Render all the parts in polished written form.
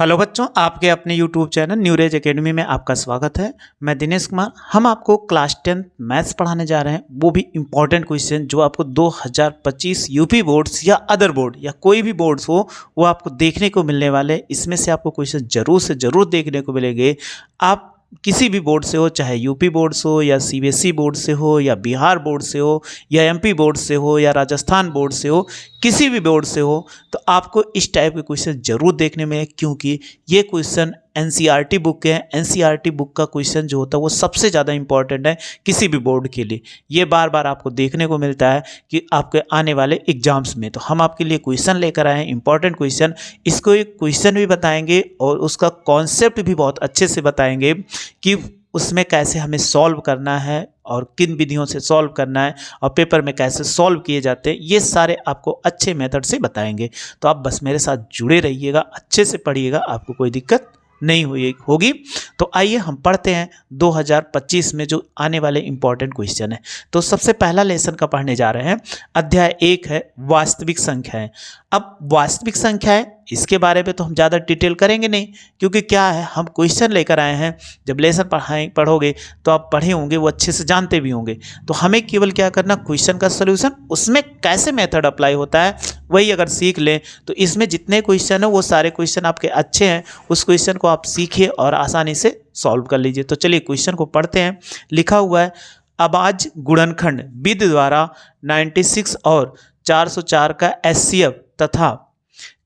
Hello बच्चों, आपके अपने YouTube चैनल न्यूरेज एकेडमी में आपका स्वागत है। मैं दिनेश कुमार। हम आपको क्लास 10 मैथ्स पढ़ाने जा रहे हैं, वो भी इम्पॉर्टेंट क्वेश्चन जो आपको 2025 यूपी बोर्ड्स या अदर बोर्ड या कोई भी बोर्ड्स हो वो आपको देखने को मिलने वाले। इसमें से आपको क्वेश्चन जरूर से ज़रूर देखने को मिलेंगे। आप किसी भी बोर्ड से हो, चाहे यूपी बोर्ड से हो या सीबीएसई बोर्ड से हो या बिहार बोर्ड से हो या एमपी बोर्ड से हो या राजस्थान बोर्ड से हो, किसी भी बोर्ड से हो, तो आपको इस टाइप के क्वेश्चन जरूर देखने में, क्योंकि ये क्वेश्चन एनसीईआरटी बुक के हैं। एनसीईआरटी बुक का क्वेश्चन जो होता है वो सबसे ज़्यादा इंपॉर्टेंट है किसी भी बोर्ड के लिए। ये बार बार आपको देखने को मिलता है कि आपके आने वाले एग्जाम्स में, तो हम आपके लिए क्वेश्चन लेकर आए हैं, इंपॉर्टेंट क्वेश्चन। इसको एक क्वेश्चन भी बताएंगे और उसका कॉन्सेप्ट भी बहुत अच्छे से बताएंगे कि उसमें कैसे हमें सॉल्व करना है और किन विधियों से सॉल्व करना है और पेपर में कैसे सॉल्व किए जाते हैं, ये सारे आपको अच्छे मेथड से बताएंगे। तो आप बस मेरे साथ जुड़े रहिएगा, अच्छे से पढ़िएगा, आपको कोई दिक्कत नहीं होगी। तो आइए हम पढ़ते हैं 2025 में जो आने वाले इंपॉर्टेंट क्वेश्चन है। तो सबसे पहला लेसन का पढ़ने जा रहे हैं, अध्याय 1 है वास्तविक संख्याएं। अब वास्तविक संख्याएं, इसके बारे में तो हम ज़्यादा डिटेल करेंगे नहीं, क्योंकि क्या है, हम क्वेश्चन लेकर आए हैं। जब लेसन पढ़ोगे तो आप पढ़े होंगे, वो अच्छे से जानते भी होंगे। तो हमें केवल क्या करना, क्वेश्चन का सोल्यूशन, उसमें कैसे मेथड अप्लाई होता है वही अगर सीख लें तो इसमें जितने क्वेश्चन है वो सारे क्वेश्चन आपके अच्छे हैं। उस क्वेश्चन को आप सीखिए और आसानी से सॉल्व कर लीजिए। तो चलिए क्वेश्चन को पढ़ते हैं। लिखा हुआ है, अभाज्य गुणनखंड विधि द्वारा 96 और 404 का एचसीएफ तथा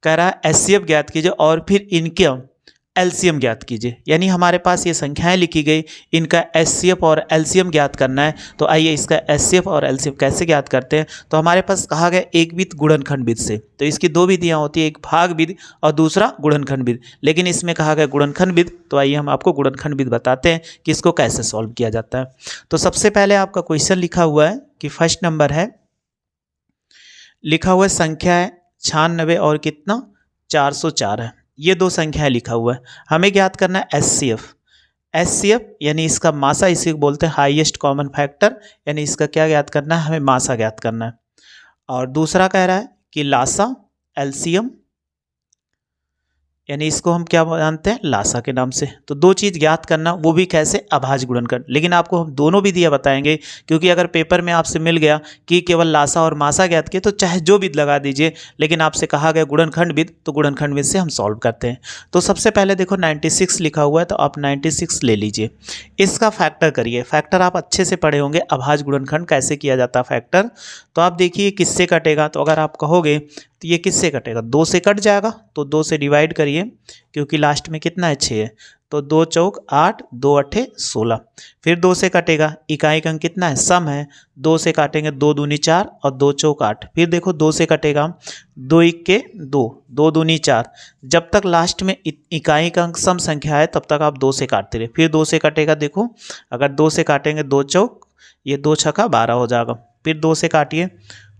कह रहा है एचसीएफ ज्ञात कीजिए और फिर इनके एलसीएम ज्ञात कीजिए। यानी हमारे पास ये संख्याएं लिखी गई, इनका एचसीएफ और एलसीएम ज्ञात करना है। तो आइए इसका एचसीएफ और एलसीएम कैसे ज्ञात करते हैं। तो हमारे पास कहा गया एक विधि गुणनखंड विधि से, तो इसकी दो विधियां होती है, एक भाग विधि और दूसरा गुणनखंड विधि। लेकिन इसमें कहा गया गुणनखंड विधि, तो आइए हम आपको गुणनखंड विधि बताते हैं कि इसको कैसे सॉल्व किया जाता है। तो सबसे पहले आपका क्वेश्चन लिखा हुआ है कि फर्स्ट नंबर है, लिखा हुआ है संख्या है 96 और कितना 404 है। ये दो संख्याएं लिखा हुआ है, हमें ज्ञात करना है एचसीएफ। एचसीएफ यानी इसका मासा, इसी को बोलते हैं हाईएस्ट कॉमन फैक्टर, यानी इसका क्या ज्ञात करना है, हमें मासा ज्ञात करना है। और दूसरा कह रहा है कि लासा, एलसीएम, यानी इसको हम क्या जानते हैं, लासा के नाम से। तो दो चीज़ ज्ञात करना, वो भी कैसे, अभाज्य गुणनखंड। लेकिन आपको हम दोनों विधियां बताएंगे, क्योंकि अगर पेपर में आपसे मिल गया कि केवल लासा और मासा ज्ञात किए तो चाहे जो विधि लगा दीजिए, लेकिन आपसे कहा गया गुणनखंड विधि, तो गुणनखंड विधि से हम सॉल्व करते हैं। तो सबसे पहले देखो 96 लिखा हुआ है, तो आप 96 ले लीजिए, इसका फैक्टर करिए। फैक्टर आप अच्छे से पढ़े होंगे, अभाज्य गुणनखंड कैसे किया जाता है फैक्टर। तो आप देखिए किससे कटेगा, तो अगर आप कहोगे तो ये किससे कटेगा, 2 से कट जाएगा, तो 2 से डिवाइड करिए, क्योंकि लास्ट में कितना है 6 है, तो 2 चौक 8, 2 अट्ठे 16। फिर 2 से कटेगा, इकाई का अंक कितना है, सम है, 2 से काटेंगे 2 दूनी 4 और 2 चौक 8। फिर देखो 2 से कटेगा, 2 इक्के 2, 2 दूनी 4। जब तक लास्ट में इकाई का अंक सम संख्या है तब तक आप 2 से काटते रहे। फिर 2 से कटेगा, देखो अगर 2 से काटेंगे 2 चौक, ये 2 छक्का 12 हो जाएगा। फिर 2 से काटिए,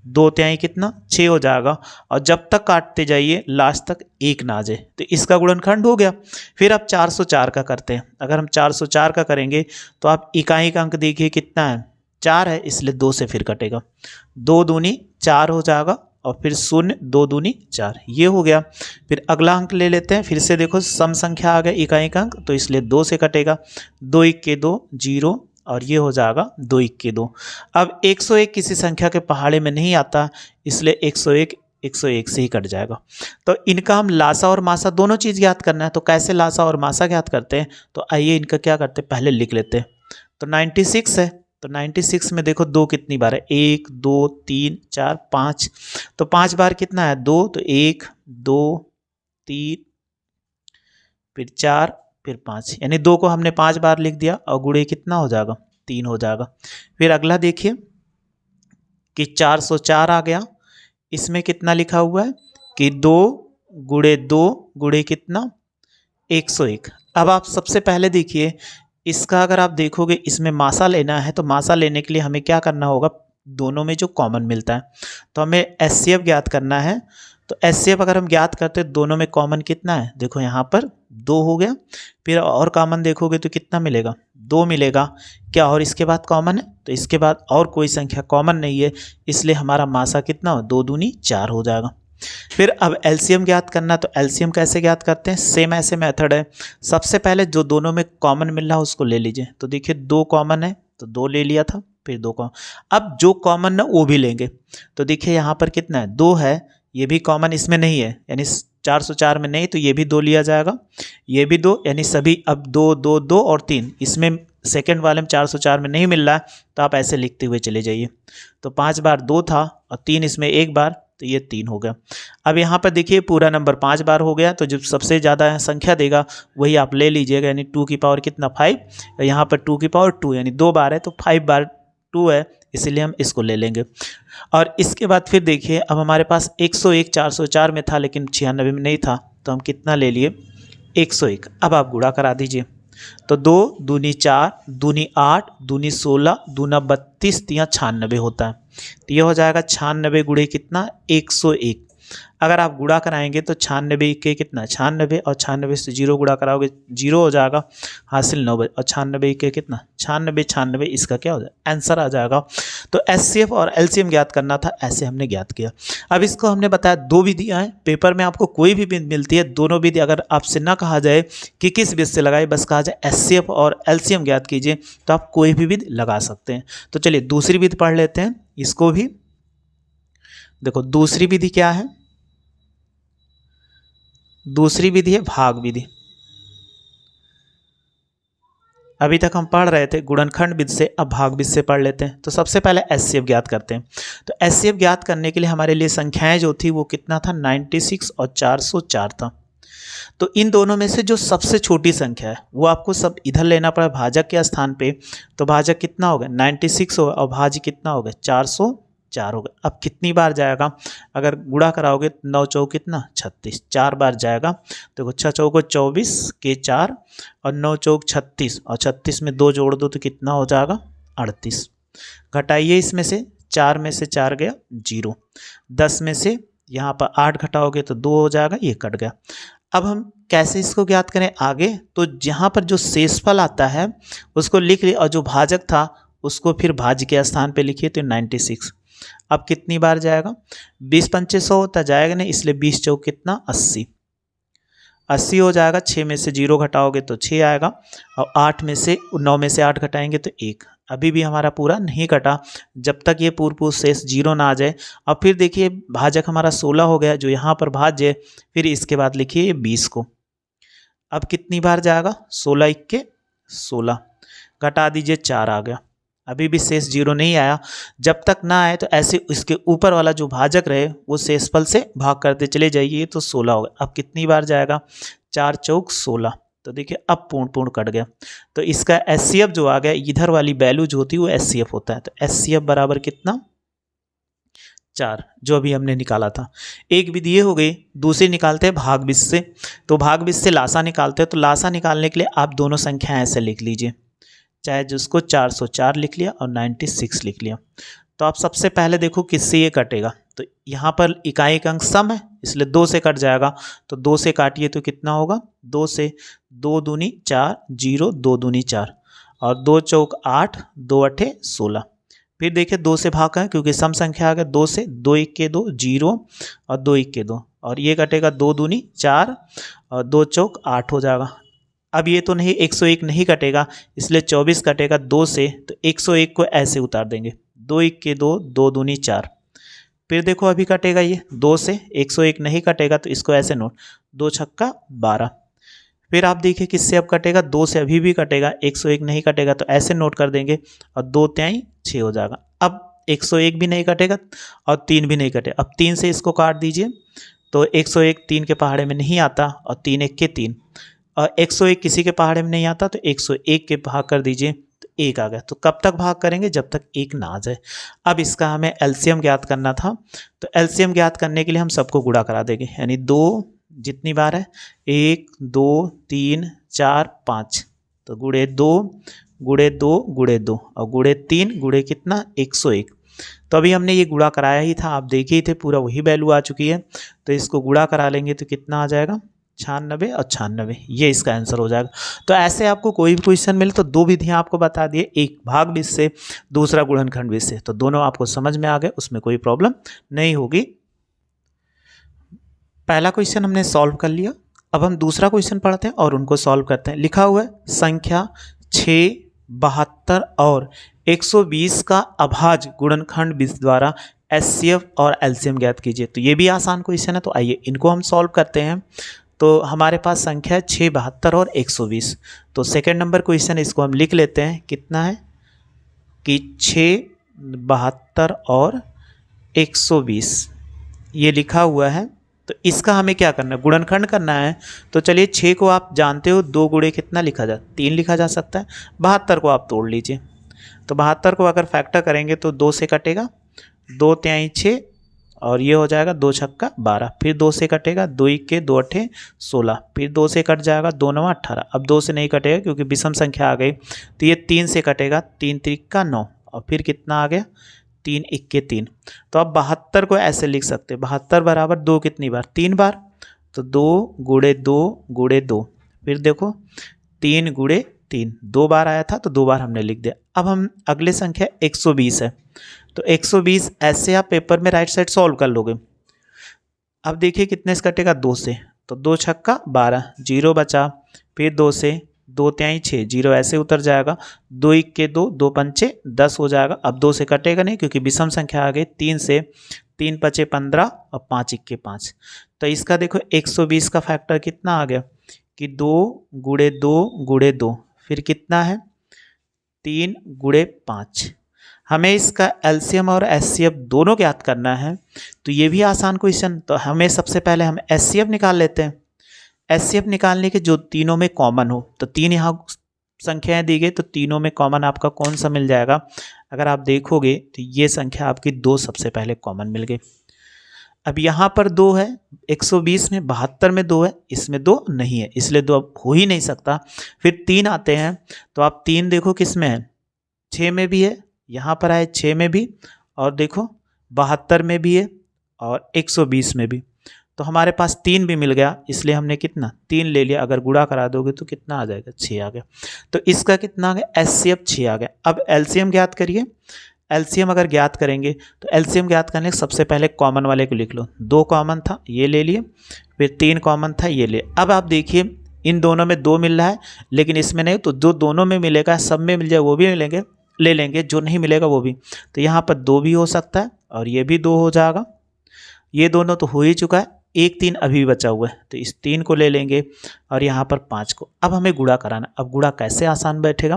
2 तिहाई कितना 6 हो जाएगा, और जब तक काटते जाइए लास्ट तक 1 ना आ जाए, तो इसका गुणनखंड हो गया। फिर आप 404 का करते हैं। अगर हम 404 का करेंगे तो आप इकाई का अंक देखिए कितना है, 4 है, इसलिए 2 से फिर कटेगा, 2 दूनी 4 हो जाएगा, और फिर 0, 2 दूनी 4, ये हो गया। फिर अगला अंक ले लेते हैं, फिर से देखो सम संख्या आ गया इकाई का अंक, तो इसलिए 2 से कटेगा, 2 इक्के 2 0, और ये हो जाएगा 2 इक्के 2। अब 101 किसी संख्या के पहाड़े में नहीं आता, इसलिए 101 से ही कट जाएगा। तो इनका हम लासा और मासा दोनों चीज़ ज्ञात करना है। तो कैसे लासा और मासा ज्ञात करते हैं, तो आइए इनका क्या करते हैं, पहले लिख लेते हैं। तो 96 है, तो 96 में देखो 2 कितनी बार है, 1 2 3 4 5, तो 5 बार कितना है 2, तो 1 2 3 फिर 4 फिर 5, यानी 2 को हमने 5 बार लिख दिया, और गुणे कितना हो जाएगा, 3 हो जाएगा। फिर अगला देखिए कि 404 आ गया, इसमें कितना लिखा हुआ है कि 2 गुणे 2 गुणे कितना 101। अब आप सबसे पहले देखिए, इसका अगर आप देखोगे इसमें मासा लेना है, तो मासा लेने के लिए हमें क्या करना होगा, दोनों में जो कॉमन मिलता है, तो हमें एचसीएफ ज्ञात करना है। तो एचसीएफ अगर हम ज्ञात करते हैं, दोनों में कॉमन कितना है, देखो यहाँ पर 2 हो गया। फिर और कॉमन देखोगे तो कितना मिलेगा, 2 मिलेगा क्या, और इसके बाद कॉमन है, तो इसके बाद और कोई संख्या कॉमन नहीं है, इसलिए हमारा मासा कितना हो, 2 दूनी 4 हो जाएगा। फिर अब एलसीएम ज्ञात करना, तो एलसीएम कैसे ज्ञात करते हैं, सेम ऐसे मेथड है। सबसे पहले जो दोनों में कॉमन मिल रहा है उसको ले लीजिए। तो देखिए 2 कॉमन है तो 2 ले लिया था, फिर 2 कॉमन, अब जो कॉमन है वो भी लेंगे। तो देखिए यहाँ पर कितना है, 2 है, ये भी कॉमन इसमें नहीं है, यानी 404 में नहीं, तो ये भी 2 लिया जाएगा, ये भी 2, यानी सभी अब 2 2 2 और 3, इसमें सेकंड वाले में 404 में नहीं मिल रहा है, तो आप ऐसे लिखते हुए चले जाइए। तो 5 बार 2 था और 3 इसमें एक बार, तो ये 3 हो गया। अब यहाँ पर देखिए पूरा नंबर 5 बार हो गया, तो जो सबसे ज़्यादा संख्या देगा वही आप ले लीजिएगा, यानी 2 की पावर कितना 5, यहाँ पर 2 की पावर 2, यानी 2 बार है तो 5 बार 2 है, इसीलिए हम इसको ले लेंगे। और इसके बाद फिर देखिए अब हमारे पास 101 404 में था लेकिन 96 में नहीं था, तो हम कितना ले लिए 101। अब आप गुणा करा दीजिए, तो 2 दूनी 4 दूनी 8 दूनी 16 दूना 32 तिया 96 होता है, तो ये हो जाएगा 96 गुणे कितना 101। अगर आप गुणा कराएंगे तो 96 के कितना 96, और 96 से 0 गुणा कराओगे 0 हो जाएगा, हासिल 9, और 96 के कितना 96 96, इसका क्या हो जाएगा आंसर आ जाएगा। तो एचसीएफ और एलसीएम ज्ञात करना था, ऐसे हमने ज्ञात किया। अब इसको हमने बताया 2 विधियाँ हैं, पेपर में आपको कोई भी विधि मिलती है, दोनों विधि अगर आपसे ना कहा जाए कि किस विधि से लगाए, बस कहा जाए एचसीएफ और एलसीएम ज्ञात कीजिए, तो आप कोई भी विधि लगा सकते हैं। तो चलिए दूसरी विधि पढ़ लेते हैं, इसको भी देखो। दूसरी विधि क्या है, दूसरी विधि है भाग विधि। अभी तक हम पढ़ रहे थे गुणनखंड विधि से, अब भाग विधि से पढ़ लेते हैं। तो सबसे पहले एचसीएफ ज्ञात करते हैं। तो एचसीएफ ज्ञात करने के लिए हमारे लिए संख्याएं जो थी वो कितना था 96 और 404 था। तो इन दोनों में से जो सबसे छोटी संख्या है वो आपको सब इधर लेना पड़ा भाजक के स्थान पे। तो भाजक कितना होगा 96 होगा और भाज्य कितना होगा 404 होगा। अब कितनी बार जाएगा, अगर गुणा कराओगे 9 चौक कितना 36, 4 बार जाएगा। तो 6 चौको 24 के 4 और 9 चौक 36, और 36 में 2 जोड़ दो तो कितना हो जाएगा 38। घटाइए, इसमें से 4 में से 4 गया 0, 10 में से यहाँ पर 8 घटाओगे तो 2 हो जाएगा, ये कट गया। अब हम कैसे इसको ज्ञात करें आगे, तो जहाँ पर जो शेषफल आता है उसको लिख लिए और जो भाजक था उसको फिर भाज्य के स्थान पे लिखिए, तो 96। अब कितनी बार जाएगा 20 पंचे 100 होता जाएगा नहीं, इसलिए 20 चौक कितना 80, 80 हो जाएगा। 6 में से 0 घटाओगे तो 6 आएगा, और 8 में से 9 में से 8 घटाएंगे तो 1। अभी भी हमारा पूरा नहीं कटा, जब तक ये पूर्ण शेष 0 ना आ जाए। अब फिर देखिए भाजक हमारा 16 हो गया, जो यहाँ पर भाज्य, फिर इसके बाद लिखिए 20 को। अब कितनी बार जाएगा 16 1 16, घटा दीजिए 4 आ गया। अभी भी शेष 0 नहीं आया, जब तक ना आए तो ऐसे इसके ऊपर वाला जो भाजक रहे वो शेषफल से भाग करते चले जाइए, तो 16 हो गया। अब कितनी बार जाएगा 4 चौक 16, तो देखिए अब पूर्ण कट गया। तो इसका एचसीएफ जो आ गया, इधर वाली वैल्यू जो होती है वो एचसीएफ होता है। तो एचसीएफ बराबर कितना 4, जो अभी हमने निकाला था। एक विधि ये हो गई, दूसरी निकालते हैं भाग विधि से। तो भाग विधि से लासा निकालते हैं। तो लासा निकालने के लिए आप दोनों संख्याएं ऐसे लिख लीजिए, चाहे जिसको 404 लिख लिया और 96 लिख लिया। तो आप सबसे पहले देखो किससे ये कटेगा, तो यहाँ पर इकाई का अंक सम है इसलिए 2 से कट जाएगा। तो 2 से काटिए तो कितना होगा 2 से 2 दूनी 4 0 2 दूनी 4 और 2 चौक 8 2 अठे 16। फिर देखिए 2 से भाग है क्योंकि सम संख्या आ गया, 2 से 2 1 के 2 0 और 2 1 के 2 और ये कटेगा 2 दूनी 4 और 2 चौक 8 हो जाएगा। अब ये तो नहीं 101 नहीं कटेगा इसलिए 24 कटेगा 2 से, तो 101 को ऐसे उतार देंगे, 2 1 के 2 2 दूनी 4। फिर देखो अभी कटेगा ये 2 से, 101 नहीं कटेगा तो इसको ऐसे नोट, 2 छक्का 12। फिर आप देखिए किससे अब कटेगा 2 से अभी भी कटेगा, 101 नहीं कटेगा तो ऐसे नोट कर देंगे और 2 त्याई 6 हो जाएगा। अब 101 भी नहीं कटेगा और 3 भी नहीं कटेगा। अब 3 से इसको काट दीजिए तो 101 3 के पहाड़े में नहीं आता और 3 1 के 3 और 101 किसी के पहाड़े में नहीं आता तो 101 के भाग कर दीजिए तो 1 आ गया। तो कब तक भाग करेंगे जब तक 1 ना आ जाए। अब इसका हमें एलसीएम ज्ञात करना था, तो एलसीएम ज्ञात करने के लिए हम सबको गुणा करा देंगे, यानी 2 जितनी बार है 1 2 3 4 5, तो गुणे 2 गुणे 2 गुणे 2 और गुणे 3 गुणे कितना 101। तो अभी हमने ये गुणा कराया ही था, आप देखे ही थे पूरा वही वैल्यू आ चुकी है। तो इसको गुणा करा लेंगे तो कितना आ जाएगा 96 और 96, ये इसका आंसर हो जाएगा। तो ऐसे आपको कोई भी क्वेश्चन मिले तो 2 विधियां आपको बता दिए, एक भाग विधि से दूसरा गुणनखंड विधि से, तो दोनों आपको समझ में आ गए, उसमें कोई प्रॉब्लम नहीं होगी। पहला क्वेश्चन हमने सॉल्व कर लिया। अब हम दूसरा क्वेश्चन पढ़ते हैं और उनको सॉल्व करते हैं। लिखा हुआ है संख्या 6, 72 और 120 का अभाज्य गुणनखंड बीज द्वारा एचसीएफ और एलसीएम ज्ञात कीजिए। तो ये भी आसान क्वेश्चन है, तो आइए इनको हम सॉल्व करते हैं। तो हमारे पास संख्या है 6, 72 और 120। तो सेकंड नंबर क्वेश्चन इसको हम लिख लेते हैं। कितना है कि 6, 72 और 120 ये लिखा हुआ है। तो इसका हमें क्या करना है, गुणनखंड करना है। तो चलिए 6 को आप जानते हो 2 गुणे कितना लिखा जा 3 लिखा जा सकता है। 72 को आप तोड़ लीजिए। तो 72 को अगर फैक्टर करेंगे तो 2 से कटेगा, 2 तिहाई 6 और ये हो जाएगा 2 छक्का 12। फिर 2 से कटेगा, 2 इक्के 2 अट्ठे 16। फिर 2 से कट जाएगा, 2 नवा 18। अब 2 से नहीं कटेगा क्योंकि विषम संख्या आ गई। तो ये 3 से कटेगा, 3 त्रिका 9 और फिर कितना आ गया 3 इक्के 3। तो अब 72 को ऐसे लिख सकते हैं, 72 बराबर 2 कितनी बार 3 बार। तो 2 गुणे 2 गुणे 2। फिर देखो 3 गुणे 3 2 बार आया था तो 2 बार हमने लिख दिया। अब हम अगले संख्या 120 है। तो 120 ऐसे आप पेपर में राइट साइड सॉल्व कर लोगे। अब देखिए कितने से कटेगा 2 से। तो 2 छक्का 12, 0 बचा। फिर 2 से 2 तिहाई 6, 0 ऐसे उतर जाएगा। 2 इक्के 2, 2 पंचे 10 हो जाएगा। अब 2 से कटेगा नहीं क्योंकि विषम संख्या आ गई। 3 से 3 पचे 15 और 5 इक्के 5। तो इसका देखो 120 का फैक्टर कितना आ गया कि 2 गुणे 2 गुणे 2। फिर कितना है 3 गुणे 5। हमें इसका एलसीएम और एचसीएफ दोनों ज्ञात करना है। तो ये भी आसान क्वेश्चन। तो हमें सबसे पहले हम एचसीएफ निकाल लेते हैं। एचसीएफ निकालने के जो तीनों में कॉमन हो, तो 3 यहाँ संख्याएं दी गई तो तीनों में कॉमन आपका कौन सा मिल जाएगा। अगर आप देखोगे तो ये संख्या आपकी 2 सबसे पहले कॉमन मिल गई। अब यहाँ पर 2 है 120 में, 72 में 2 है, इसमें 2 नहीं है इसलिए 2 अब हो ही नहीं सकता। फिर 3 आते हैं तो आप 3 देखो किस में है, 6 में भी है, यहाँ पर आए 6 में भी, और देखो 72 में भी है और 120 में भी। तो हमारे पास 3 भी मिल गया इसलिए हमने कितना 3 ले लिया। अगर गुणा करा दोगे तो कितना आ जाएगा 6 आ गया। तो इसका कितना आ गया एचसीएफ 6 आ गया। अब एलसीएम ज्ञात करिए। एलसीएम अगर ज्ञात करेंगे तो एलसीएम ज्ञात करने के सबसे पहले कॉमन वाले को लिख लो। 2 कॉमन था ये ले लिए, फिर 3 कॉमन था ये ले। अब आप देखिए इन दोनों में 2 मिल रहा है लेकिन इसमें नहीं, तो जो दोनों में मिलेगा सब में मिल जाए वो भी मिलेंगे ले लेंगे, जो नहीं मिलेगा वो भी। तो यहाँ पर 2 भी हो सकता है और ये भी 2 हो जाएगा। ये दोनों तो हो ही चुका है, 1 3 अभी भी बचा हुआ है तो इस 3 को ले लेंगे और यहाँ पर 5 को। अब हमें गुणा कराना। अब गुणा कैसे आसान बैठेगा,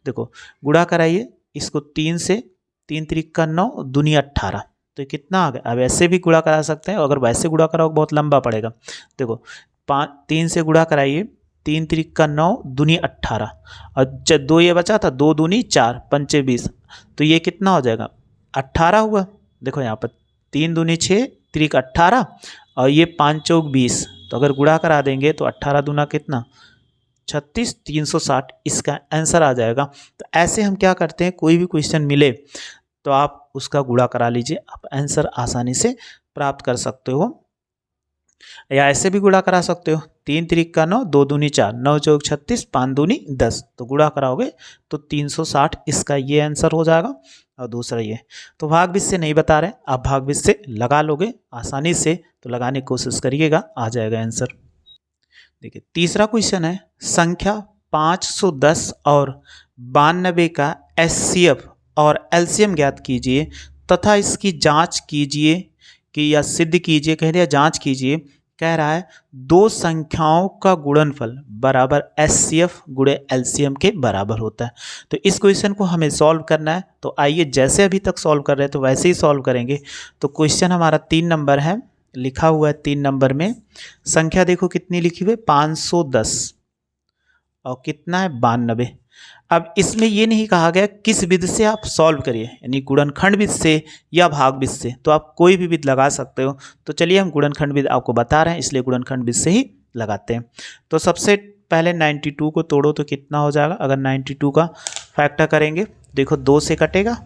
देखो गुणा कराइए इसको 3 से, 3 त्रिका 9 दूनी 18। तो कितना आ गया। अब ऐसे भी गुणा करा सकते हैं, अगर वैसे गुणा कराओ बहुत लंबा पड़ेगा। देखो 3 से गुणा कराइए, 3 त्रिका 9 दूनी 18 और 2 ये बचा था, 2 दूनी 4 पंचे 20। तो ये कितना हो जाएगा 18 हुआ। देखो यहाँ पर 3 दूनी 6 त्रिक 18 और ये 5 चौक 20। तो अगर गुणा करा देंगे तो 18 दूना कितना 36, 360 इसका आंसर आ जाएगा। तो ऐसे हम क्या करते हैं, कोई भी क्वेश्चन मिले तो आप उसका गुणा करा लीजिए, आप आंसर आसानी से प्राप्त कर सकते हो। या ऐसे भी गुणा करा सकते हो, 3 त्रिका 9 2 दूनी 4 9 चौक 36 5 दूनी 10। तो गुणा कराओगे तो 360 इसका ये आंसर हो जाएगा। और दूसरा ये तो भाग बीज से नहीं बता रहे, आप भाग बीज से लगा लोगे आसानी से। तो लगाने की कोशिश करिएगा, आ जाएगा आंसर। देखिए तीसरा क्वेश्चन है संख्या 510 और 92 का एचसीएफ और एलसीएम ज्ञात कीजिए तथा इसकी जांच कीजिए कि या सिद्ध कीजिए, कह दिया जांच कीजिए। कह रहा है 2 संख्याओं का गुणनफल बराबर एचसीएफ गुणे एलसीएम के बराबर होता है। तो इस क्वेश्चन को हमें सॉल्व करना है। तो आइए जैसे अभी तक सॉल्व कर रहे हैं तो वैसे ही सॉल्व करेंगे। तो क्वेश्चन हमारा 3 नंबर है, लिखा हुआ है 3 नंबर में संख्या देखो कितनी लिखी हुई है 510 और कितना है 92। अब इसमें ये नहीं कहा गया किस विधि से आप सॉल्व करिए, यानी गुणनखंड विधि से या भाग विधि से। तो आप कोई भी विधि लगा सकते हो। तो चलिए हम गुणनखंड विधि आपको बता रहे हैं इसलिए गुणनखंड विधि से ही लगाते हैं। तो सबसे पहले 92 को तोड़ो तो कितना हो जाएगा। अगर 92 का फैक्टर करेंगे देखो 2 से कटेगा,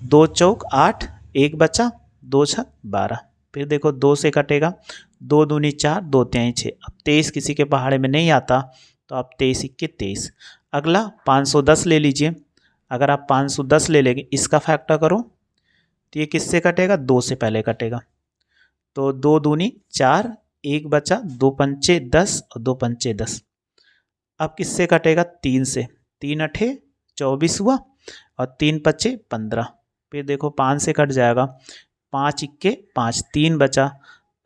2 चौक 8 1 बचा, 2 6 12। फिर देखो 2 से कटेगा, 2 दूनी 4 2 तिहाई 6। अब 23 किसी के पहाड़े में नहीं आता तो आप 23 इक्के 23। अगला 510 ले लीजिए। अगर आप 510 ले लेंगे इसका फैक्टर करो तो ये किससे कटेगा 2 से पहले कटेगा। तो 2 दूनी 4 1 बचा, 2 पंचे 10 और 2 पंचे 10। अब किससे कटेगा? 3 से। 3 अठे 24 हुआ और 3 पचे 15। फिर देखो 5 से कट जाएगा, 5 इक्के 5, 3 बचा,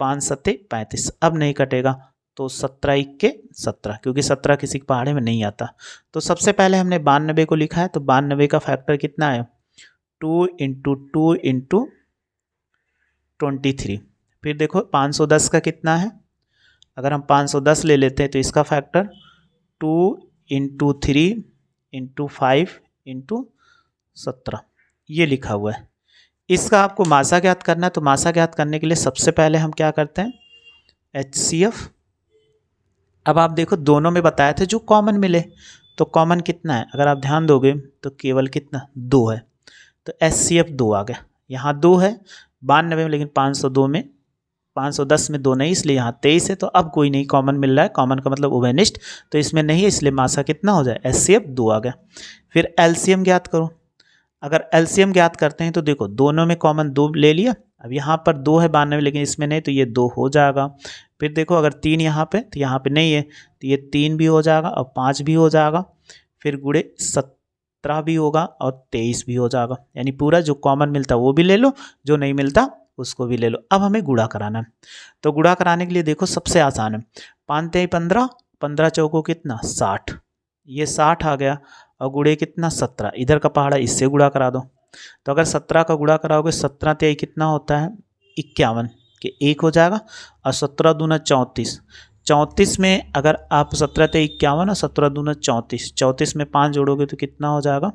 5 सत्ते 35। अब नहीं कटेगा तो 17 इक्के 17, क्योंकि 17 किसी के पहाड़े में नहीं आता। तो सबसे पहले हमने 92 को लिखा है, तो 92 का फैक्टर कितना है? 2 इंटू 2 इंटू 23। फिर देखो 510 का कितना है? अगर हम 510 ले लेते हैं तो इसका फैक्टर 2 इंटू 3 इंटू 5 इंटू 17, ये लिखा हुआ है। इसका आपको मासा ज्ञात करना है, तो मासा ज्ञात करने के लिए सबसे पहले हम क्या करते हैं? HCF। अब आप देखो दोनों में बताए थे जो कॉमन मिले, तो कॉमन कितना है? अगर आप ध्यान दोगे तो केवल कितना? 2 है, तो HCF 2 आ गया। यहाँ 2 है 92 में, लेकिन 502 में 510 में 2 नहीं, इसलिए यहाँ 23 है। तो अब कोई नहीं कॉमन मिल रहा है, कॉमन का मतलब उभयनिष्ठ, तो इसमें नहीं है, इसलिए मासा कितना हो जाए? HCF 2 आ गया। फिर LCM ज्ञात करो। अगर LCM ज्ञात करते हैं तो देखो दोनों में कॉमन 2 ले लिया। अब यहाँ पर 2 है 92 लेकिन इसमें नहीं, तो ये 2 हो जाएगा। फिर देखो अगर 3 यहाँ पे, तो यहाँ पे नहीं है, तो ये 3 भी हो जाएगा और 5 भी हो जाएगा। फिर गुणे 17 भी होगा और 23 भी हो जाएगा। यानी पूरा जो कॉमन मिलता है वो भी ले लो, जो नहीं मिलता उसको भी ले लो। अब हमें गुणा कराना है, तो गुणा कराने के लिए देखो सबसे आसान है, 5 तेई 15, 15 चौको कितना? 60, ये 60 आ गया और गुणे कितना? 17। इधर का पहाड़ा इससे गुणा करा दो, तो अगर 17 का गुणा कराओगे 17 तेई कितना होता है? 51 के 1 हो जाएगा, और 17 दूना 34। 34 में अगर आप 17 तेई 51 और 17 दूना 34, 34 में 5 जोड़ोगे तो कितना हो जाएगा?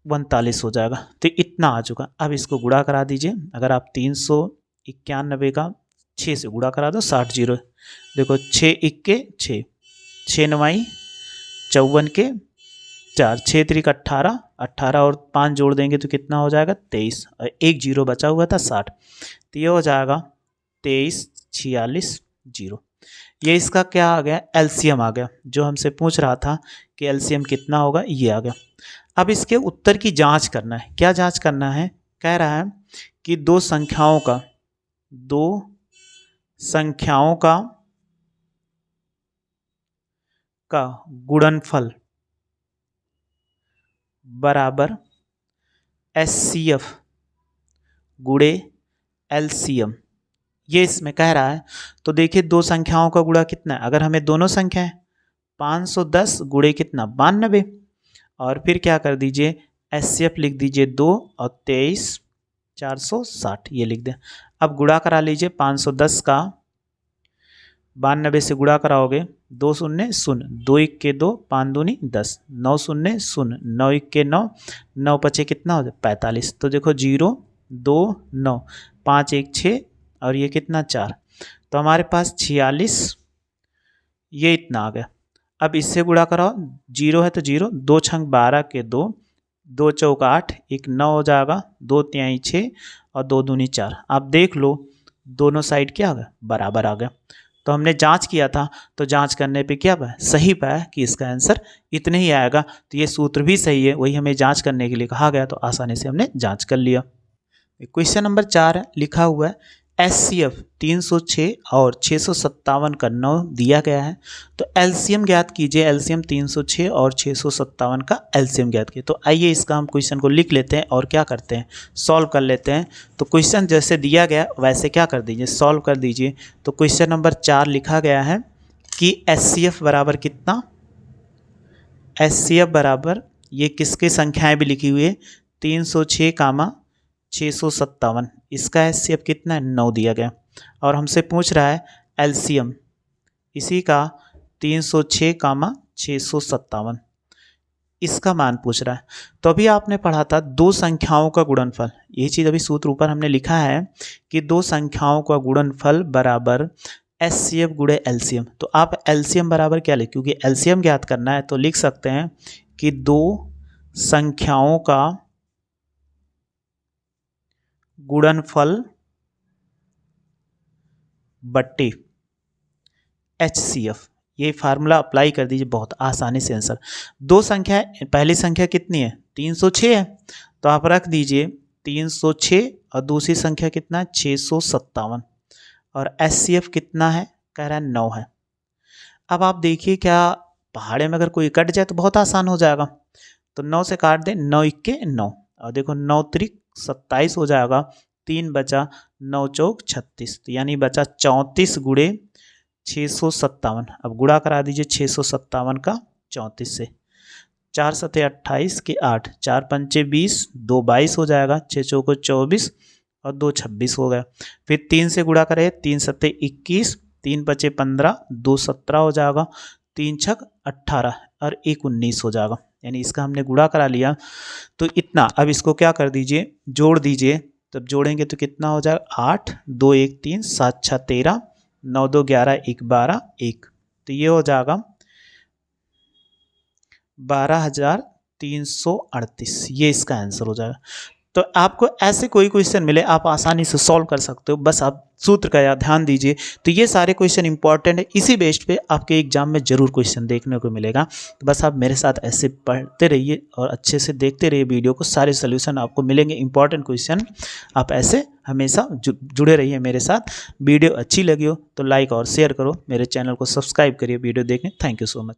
39 हो जाएगा। तो इतना आ चुका। अब इसको गुणा करा दीजिए। अगर आप 391 का 6 से गुणा करा दो, 60 जीरो। देखो 6 इक्के 6, 6 नवाई 54 के 4, 6 त्रिक 18, 18 और 5 जोड़ देंगे तो कितना हो जाएगा? 23, और 1 जीरो बचा हुआ था 60, तो ये हो जाएगा 23 46 जीरो। ये इसका क्या आ गया? LCM आ गया। जो हमसे पूछ रहा था कि LCM कितना होगा, ये आ गया। अब इसके उत्तर की जांच करना है। क्या जांच करना है? कह रहा है कि दो संख्याओं का गुणनफल बराबर HCF गुणे LCM, ये इसमें कह रहा है। तो देखिए दो संख्याओं का गुणा कितना है? अगर हमें दोनों संख्याएं 510 गुणे कितना? 92, और फिर क्या कर दीजिए? HCF लिख दीजिए 2 और 23 460, ये लिख दें। अब गुणा करा लीजिए 510 का 92 से गुणा कराओगे, 2 शून्य 0, 2 इक्के 2, 5 दूनी 10, 9 शून्य 0, 9 इक्के 9, 9 पचे कितना हो जाए? 45। तो देखो 0 2 9, 5 1 6 और ये कितना? 4, तो हमारे पास 46, ये इतना आ गया। अब इससे गुणा कराओ, 0 है तो 0, 2 छंग 12 के 2, 2 चौक 8, 1 9 हो जाएगा, 2 तिहाई 6 और 2 दूनी 4। आप देख लो दोनों साइड क्या आ गया? बराबर आ गया। तो हमने जांच किया था, तो जांच करने पे क्या पाया? सही पाया कि इसका आंसर इतने ही आएगा। तो ये सूत्र भी सही है, वही हमें जांच करने के लिए कहा गया, तो आसानी से हमने जांच कर लिया। क्वेश्चन नंबर 4 है, लिखा हुआ है HCF 306 और 657 का 9 दिया गया है, तो LCM ज्ञात कीजिए। LCM 306 और 657 का LCM ज्ञात कीजिए। तो आइए इसका हम क्वेश्चन को लिख लेते हैं और क्या करते हैं? सॉल्व कर लेते हैं। तो क्वेश्चन जैसे दिया गया वैसे क्या कर दीजिए? सॉल्व कर दीजिए। तो क्वेश्चन नंबर 4 लिखा गया है कि HCF बराबर कितना? HCF बराबर, ये किसकी संख्याएँ भी लिखी हुई है? 306 कामा 657, इसका HCF कितना है? 9 दिया गया, और हमसे पूछ रहा है LCM इसी का 306 कामा 657, इसका मान पूछ रहा है। तो अभी आपने पढ़ा था दो संख्याओं का गुणनफल, ये चीज़ अभी सूत्र ऊपर हमने लिखा है कि दो संख्याओं का गुणनफल बराबर HCF गुणे LCM। तो आप LCM बराबर क्या लिख, क्योंकि LCM ज्ञात करना है तो लिख सकते हैं कि दो संख्याओं का गुणनफल बट्टे HCF, ये फार्मूला अप्लाई कर दीजिए, बहुत आसानी से आंसर। दो संख्या, पहली संख्या कितनी है? 306 है, तो आप रख दीजिए 306, और दूसरी संख्या कितना है? 657, और HCF कितना है, कह रहा है 9 है। अब आप देखिए क्या पहाड़े में अगर कोई कट जाए तो बहुत आसान हो जाएगा, तो 9 से काट दें, 9 इक्के 9, और देखो 9 त्रिक 27 हो जाएगा, 3 बचा, 9 चौक 36, तो यानी बचा 34 गुणे 657। अब गुणा करा दीजिए 657 का 34 से, 4 सते 28 के 8, 4 पंचे 20, 2 22 हो जाएगा, 6 चौको 24 और 2 26 हो गया। फिर 3 से गुणा करें, 3 सते 21, 3 पचे 15, 2 17 हो जाएगा, 3 छक 18 और 1 19 हो जाएगा। यानी इसका हमने गुणा करा लिया तो इतना। अब इसको क्या कर दीजिए, जोड़ दीजिए, तब जोड़ेंगे तो कितना हो जाएगा, 8 2 1 3 7 6 13, 9 2 11 1 12 1, तो ये हो जाएगा 12,338, ये इसका आंसर हो जाएगा। तो आपको ऐसे कोई क्वेश्चन मिले आप आसानी से सॉल्व कर सकते हो, बस आप सूत्र का ध्यान दीजिए। तो ये सारे क्वेश्चन इंपॉर्टेंट है, इसी बेस्ड पे आपके एग्जाम में जरूर क्वेश्चन देखने को मिलेगा। तो बस आप मेरे साथ ऐसे पढ़ते रहिए और अच्छे से देखते रहिए वीडियो को, सारे सोल्यूशन आपको मिलेंगे, इंपॉर्टेंट क्वेश्चन। आप ऐसे हमेशा जुड़े रहिए मेरे साथ। वीडियो अच्छी लगी हो तो लाइक और शेयर करो, मेरे चैनल को सब्सक्राइब करिए वीडियो देखने। Thank you so much.